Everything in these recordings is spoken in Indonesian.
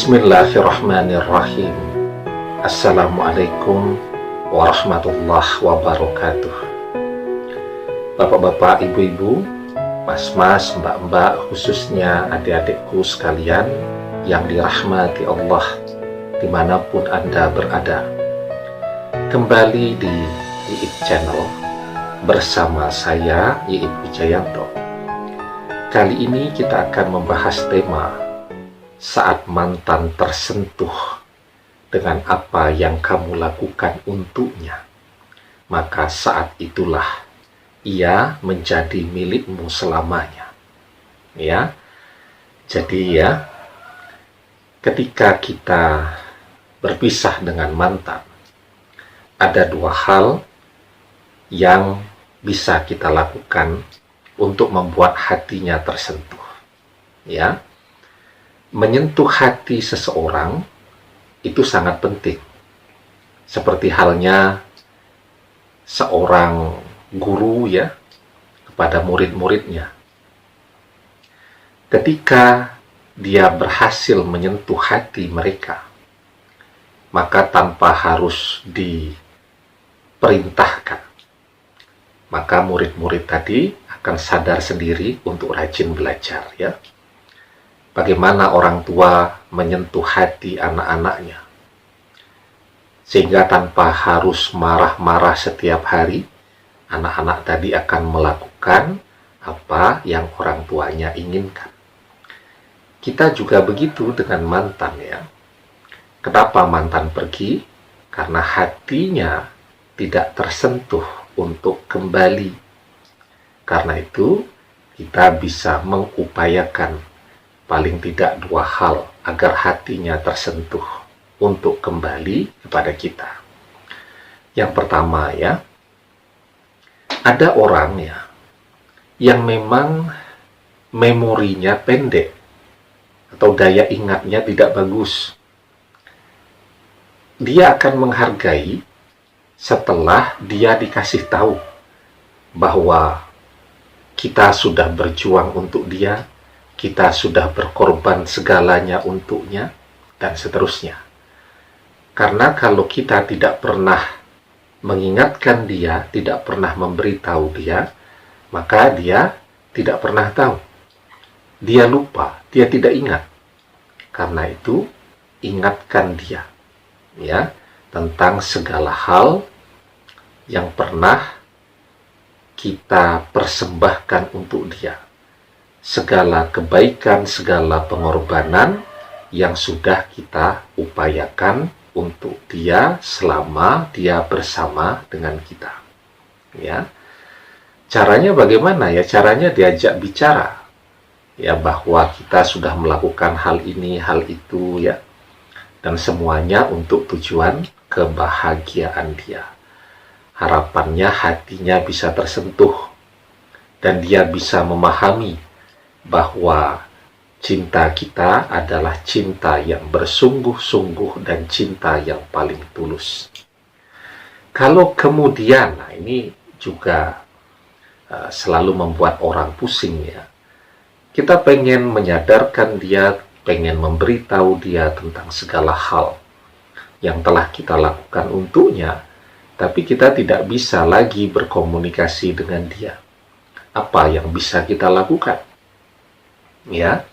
Bismillahirrahmanirrahim. Assalamualaikum warahmatullahi wabarakatuh. Bapak-bapak, ibu-ibu, mas-mas, mbak-mbak, khususnya adik-adikku sekalian yang dirahmati Allah dimanapun Anda berada. Kembali di Iip Channel bersama saya, Iip Wijayanto. Kali ini kita akan membahas tema saat mantan tersentuh dengan apa yang kamu lakukan untuknya, maka saat itulah ia menjadi milikmu selamanya. Ya, jadi ya, ketika kita berpisah dengan mantan, ada dua hal yang bisa kita lakukan untuk membuat hatinya tersentuh. Ya, menyentuh hati seseorang itu sangat penting. Seperti halnya seorang guru ya kepada murid-muridnya. Ketika dia berhasil menyentuh hati mereka, maka tanpa harus diperintahkan, maka murid-murid tadi akan sadar sendiri untuk rajin belajar ya. Bagaimana orang tua menyentuh hati anak-anaknya, sehingga tanpa harus marah-marah setiap hari, anak-anak tadi akan melakukan apa yang orang tuanya inginkan. Kita juga begitu dengan mantan ya. Kenapa mantan pergi? Karena hatinya tidak tersentuh untuk kembali. Karena itu kita bisa mengupayakan paling tidak dua hal agar hatinya tersentuh untuk kembali kepada kita. Yang pertama ya, ada orang ya yang memang memorinya pendek atau daya ingatnya tidak bagus. Dia akan menghargai setelah dia dikasih tahu bahwa kita sudah berjuang untuk dia, kita sudah berkorban segalanya untuknya, dan seterusnya. Karena kalau kita tidak pernah mengingatkan dia, tidak pernah memberitahu dia, maka dia tidak pernah tahu. Dia lupa, dia tidak ingat. Karena itu, ingatkan dia ya tentang segala hal yang pernah kita persembahkan untuk dia. Segala kebaikan, segala pengorbanan yang sudah kita upayakan untuk dia selama dia bersama dengan kita. Ya, caranya bagaimana ya? Caranya diajak bicara, ya, bahwa kita sudah melakukan hal ini, hal itu, ya, dan semuanya untuk tujuan kebahagiaan dia. Harapannya hatinya bisa tersentuh dan dia bisa memahami bahwa cinta kita adalah cinta yang bersungguh-sungguh dan cinta yang paling tulus. Kalau kemudian, nah ini juga selalu membuat orang pusing ya. Kita pengen menyadarkan dia, pengen memberitahu dia tentang segala hal yang telah kita lakukan untuknya, tapi kita tidak bisa lagi berkomunikasi dengan dia. Apa yang bisa kita lakukan? Ya,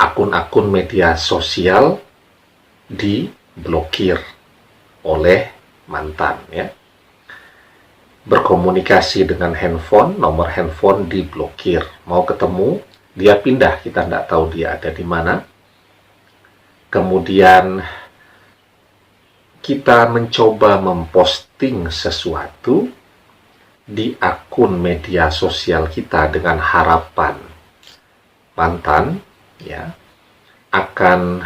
akun-akun media sosial diblokir oleh mantan ya. Berkomunikasi dengan handphone, nomor handphone diblokir. Mau ketemu, dia pindah, kita tidak tahu dia ada di mana. Kemudian kita mencoba memposting sesuatu di akun media sosial kita dengan harapan mantan ya akan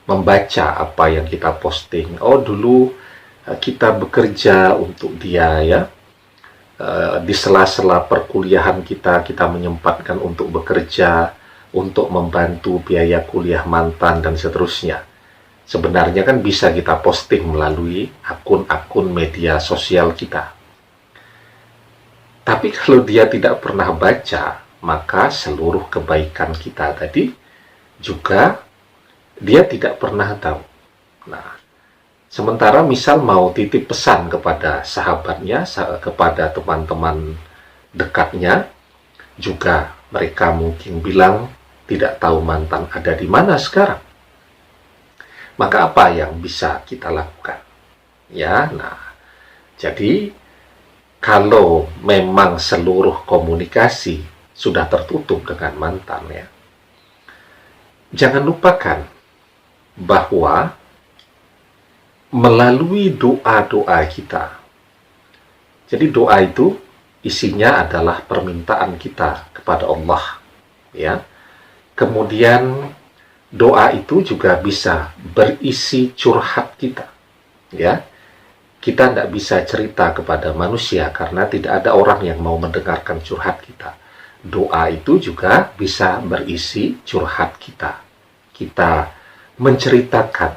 membaca apa yang kita posting. Oh, dulu kita bekerja untuk dia ya. Di sela-sela perkuliahan kita menyempatkan untuk bekerja, untuk membantu biaya kuliah mantan dan seterusnya. Sebenarnya kan bisa kita posting melalui akun-akun media sosial kita. Tapi kalau dia tidak pernah baca, maka seluruh kebaikan kita tadi juga dia tidak pernah tahu. Nah, sementara misal mau titip pesan kepada sahabatnya, kepada teman-teman dekatnya, juga mereka mungkin bilang tidak tahu mantan ada di mana sekarang. Maka apa yang bisa kita lakukan? Ya, nah, jadi kalau memang seluruh komunikasi sudah tertutup dengan mantan, ya, jangan lupakan bahwa melalui doa-doa kita. Jadi doa itu isinya adalah permintaan kita kepada Allah, ya. Kemudian doa itu juga bisa berisi curhat kita, ya. Kita tidak bisa cerita kepada manusia karena tidak ada orang yang mau mendengarkan curhat kita. Doa itu juga bisa berisi curhat kita. Kita menceritakan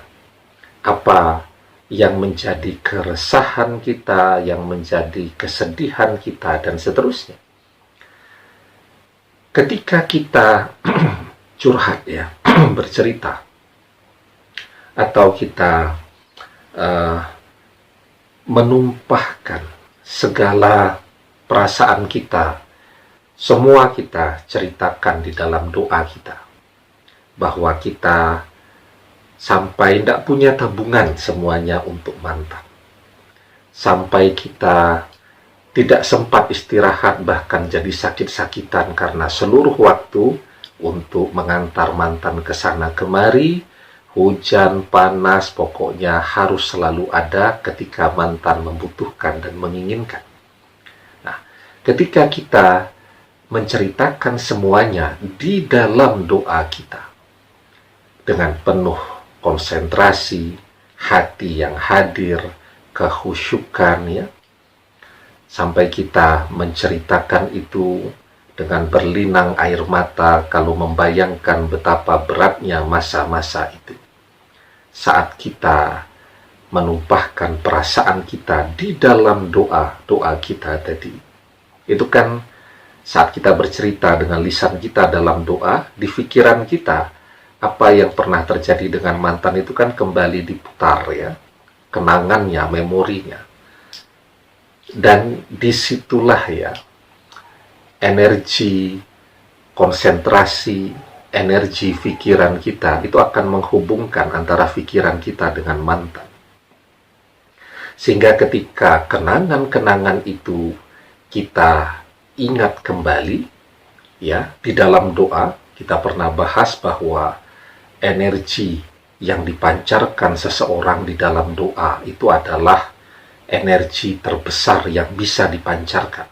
apa yang menjadi keresahan kita, yang menjadi kesedihan kita, dan seterusnya. Ketika kita curhat, ya, bercerita, atau kita menumpahkan segala perasaan kita, semua kita ceritakan di dalam doa kita, bahwa kita sampai tidak punya tabungan semuanya untuk mantan, sampai kita tidak sempat istirahat, bahkan jadi sakit-sakitan karena seluruh waktu untuk mengantar mantan ke sana kemari, hujan, panas, pokoknya harus selalu ada ketika mantan membutuhkan dan menginginkan. Nah, ketika kita menceritakan semuanya di dalam doa kita, dengan penuh konsentrasi, hati yang hadir, kehusyukan, ya, sampai kita menceritakan itu dengan berlinang air mata kalau membayangkan betapa beratnya masa-masa itu. Saat kita menumpahkan perasaan kita di dalam doa kita tadi, itu kan saat kita bercerita dengan lisan kita dalam doa, di pikiran kita apa yang pernah terjadi dengan mantan itu kan kembali diputar, ya, kenangannya, memorinya. Dan disitulah, ya, energi, konsentrasi, energi pikiran kita itu akan menghubungkan antara pikiran kita dengan mantan. Sehingga ketika kenangan-kenangan itu kita ingat kembali, ya, di dalam doa kita pernah bahas bahwa energi yang dipancarkan seseorang di dalam doa itu adalah energi terbesar yang bisa dipancarkan.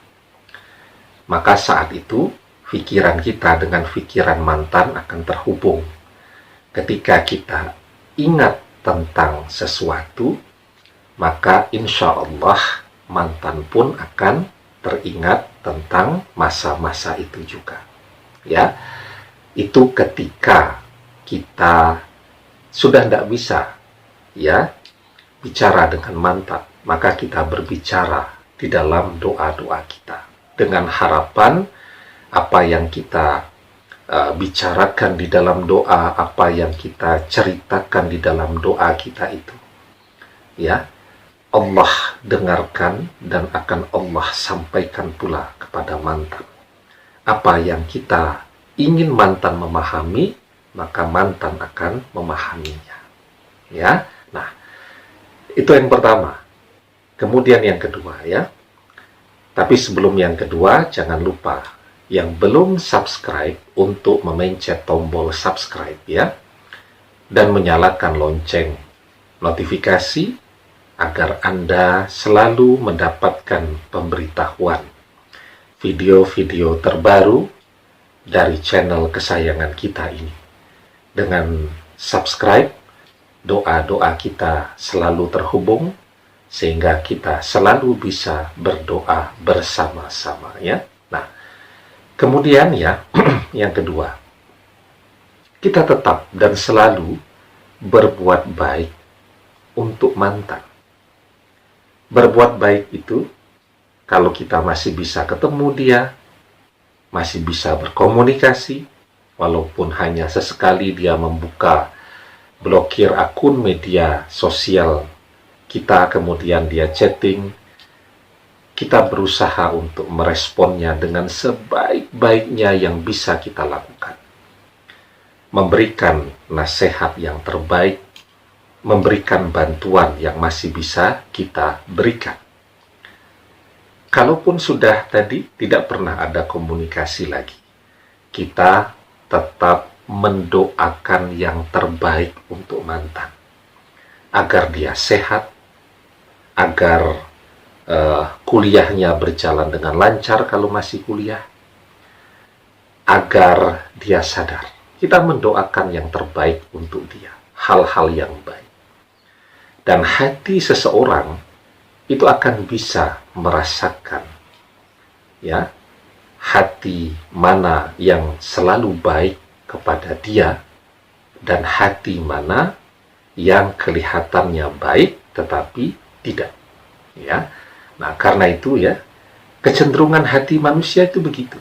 Maka saat itu pikiran kita dengan pikiran mantan akan terhubung. Ketika kita ingat tentang sesuatu, maka insya Allah mantan pun akan teringat tentang masa-masa itu juga. Ya, itu ketika kita sudah tidak bisa, ya, bicara dengan mantan, maka kita berbicara di dalam doa-doa kita dengan harapan apa yang kita bicarakan di dalam doa, apa yang kita ceritakan di dalam doa kita itu, ya, Allah dengarkan dan akan Allah sampaikan pula kepada mantan. Apa yang kita ingin mantan memahami, maka mantan akan memahaminya. Ya, nah, itu yang pertama. Kemudian yang kedua, ya. Tapi sebelum yang kedua, jangan lupa yang belum subscribe untuk memencet tombol subscribe, ya, dan menyalakan lonceng notifikasi agar Anda selalu mendapatkan pemberitahuan video-video terbaru dari channel kesayangan kita ini. Dengan subscribe, doa-doa kita selalu terhubung sehingga kita selalu bisa berdoa bersama-sama, ya. Nah, kemudian, ya, yang kedua, kita tetap dan selalu berbuat baik untuk mantan. Berbuat baik itu, kalau kita masih bisa ketemu dia, masih bisa berkomunikasi, walaupun hanya sesekali dia membuka blokir akun media sosial kita, kemudian dia chatting, kita berusaha untuk meresponnya dengan sebaik-baiknya yang bisa kita lakukan. Memberikan nasihat yang terbaik, memberikan bantuan yang masih bisa kita berikan. Kalaupun sudah tadi tidak pernah ada komunikasi lagi, kita tetap mendoakan yang terbaik untuk mantan, agar dia sehat, agar kuliahnya berjalan dengan lancar kalau masih kuliah, agar dia sadar. Kita mendoakan yang terbaik untuk dia, hal-hal yang baik. Dan hati seseorang itu akan bisa merasakan, ya, hati mana yang selalu baik kepada dia dan hati mana yang kelihatannya baik tetapi tidak, ya. Nah, karena itu ya, kecenderungan hati manusia itu begitu.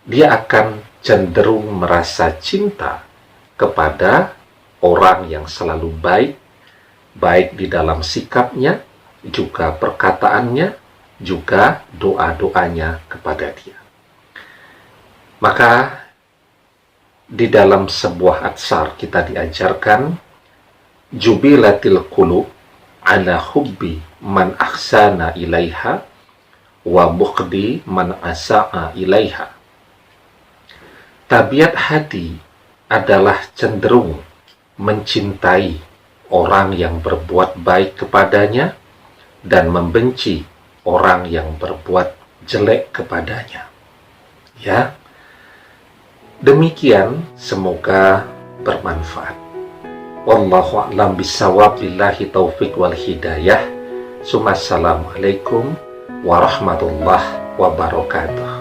Dia akan cenderung merasa cinta kepada orang yang selalu baik, baik di dalam sikapnya, juga perkataannya, juga doa-doanya kepada dia. Maka di dalam sebuah atsar kita diajarkan, jubilatil qulub ala hubbi man ahsana ilaiha wa buqdi man asa'a ilaiha. Tabiat hati adalah cenderung mencintai orang yang berbuat baik kepadanya dan membenci orang yang berbuat jelek kepadanya. Ya, demikian, semoga bermanfaat. Wallahu a'lam bishawab, billahi taufik wal hidayah. Assalamualaikum warahmatullahi wabarakatuh.